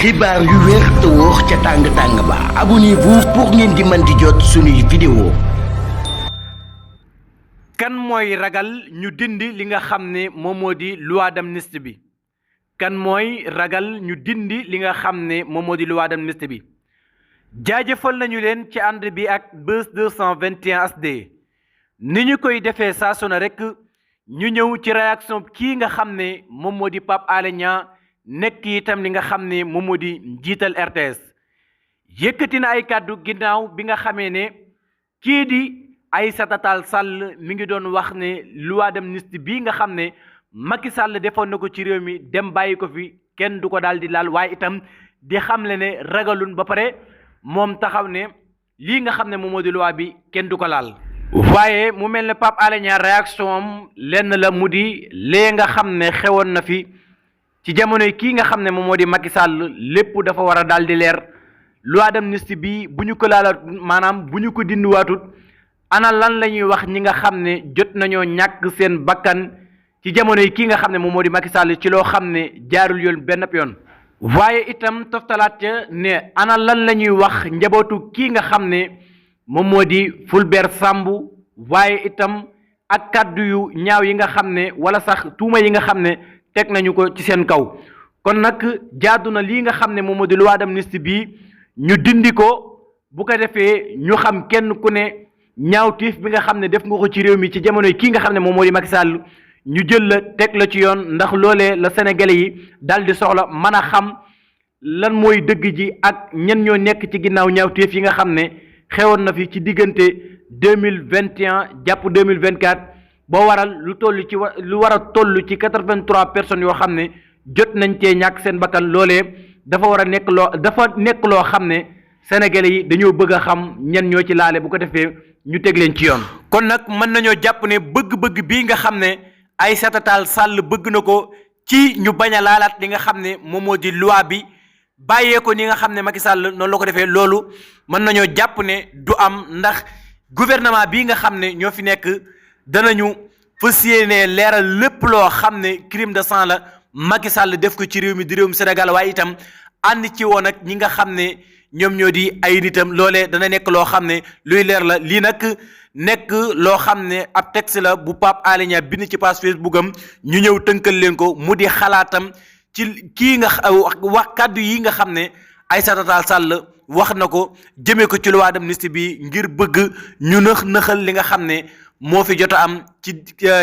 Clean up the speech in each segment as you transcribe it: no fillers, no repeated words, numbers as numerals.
xibaar yu wér te wóor ca tàng ba abonnez-vous pour ngeen di mën di jot suñuy vidéo. kan mooy ragal ñu dindi li nga xam ne moom moo di loi d'amnistie bi kan mooy ragal ñu dindi li nga xam ne moom moo di loi d'amnistie bi jaajëfal nañu leen ci ànd bi ak Buzz 221 HD ni ñu koy defee saa su ne rek ñu ñëw ci réaction kii nga xam ne moom moo di Pape Alé Niang nekk itam li nga xam ne moom moo di njiital RTS yëkkati na ay kàddu ginnaaw bi nga xamee ne kii di Aïssata Tall Sall mi ngi doon wax ne loi d'amnistie bii nga xam ne Macky Sall defoon na ko ci réew mi dem bàyyi ko fi kenn du ko daal di laal waaye itam di xamle ne ragalun ba pare moom taxaw ne lii nga xam ne moom moo di loi bi kenn du ko laal. waaye mu mel ne Pape Alé Niang réaction am lenn la mu di lee nga xam ne xewoon na fi ci jamonoy kii nga xam ne moom moo di Macky Sall lépp dafa war a daal di leer loi d'amnistie bi bu ñu ko laalaat maanaam bu ñu ko dindiwaatut ana lan la ñuy wax ñi nga xam ne jot nañoo ñàkk seen bakkan ci jamonoy kii nga xam ne moom moo di Macky Sall ci loo xam ne jaarul yoon benn yoon. waaye itam toftalaat ca ne ana lan la ñuy wax njabootu kii nga xam ne moom moo di Fulbert Sambou waaye itam ak kàddu yu ñaaw yi nga xam ne wala sax tuuma yi nga xam ne teg nañu ko ci seen kaw kon nag jaadu na lii nga xam ne moom moo di loi d'amnistie bi ñu dindi ko bu ko defee ñu xam kenn ku ne ñaawtiif bi nga xam ne def nga ko ci réew mi ci jamono yi kii nga xam ne moom moo di Macky Sall ñu jël la teg la ci yoon ndax loolee la sénégalais yi daal di soxla mën a xam lan mooy dëgg ji ak ñen ñoo nekk ci ginnaaw ñaawtiif yi nga xam ne xewoon na fi ci diggante 2021 jàpp 2024 boo waral lu toll ci lu war a toll ci 83 personnes yoo xam ne jot nañ cee ñàkk seen bakkan loolee dafa war a nekk loo xam ne sénégalais yi dañoo bëgg a xam ñen ñoo ci laale bu ko defee ñu teg leen ci yoon. kon nag mën nañoo jàpp ne bëgg-bëgg bii nga xam ne Aïssata Tall Sall bëgg na ko ci ñu bañ a laalaat li nga xam ne moom moo di loi bi bàyyee ko ni nga xam ne Macky Sall noonu la ko defee loolu mën nañoo jàpp ne du am ndax gouvernement bii nga xam ne ñoo fi nekk danañu fas yéene leeral lépp loo xam ne crime de sang la Macky Sall def ko ci réew mi di réewum Sénégal waaye itam ànd ci woon ak ñi nga xam ne ñoom ñoo di ay nitam loolee dana nekk loo xam ne luy leer la lii nag nekk loo xam ne ab texte la bu Pape Alé Niang bind ci page Facebook am ñu ñëw tënkal leen ko mu di xalaatam ci kii nga wax kàddu yi nga xam ne Aïssata Tall Sall wax na ko jëmee ko ci loi d'amnistie bi ngir bëgg ñu nëxal li nga xam ne moo fi jot a am ci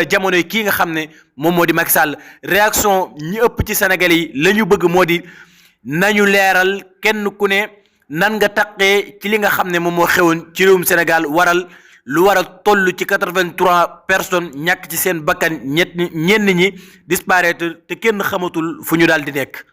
jamono yi kii nga xam ne moom moo di Macky Sall réaction ñi ëpp ci Sénégalais yi la ñu bëgg moo di nañu leeral kenn ku ne nan nga taqee ci li nga xam ne moom moo xewoon ci réewum Sénégal waral lu war a toll ci 83 personnes ñàkk ci seen bakkan ñenn ñi disparaître te kenn xamatul fu ñu daal di nekk.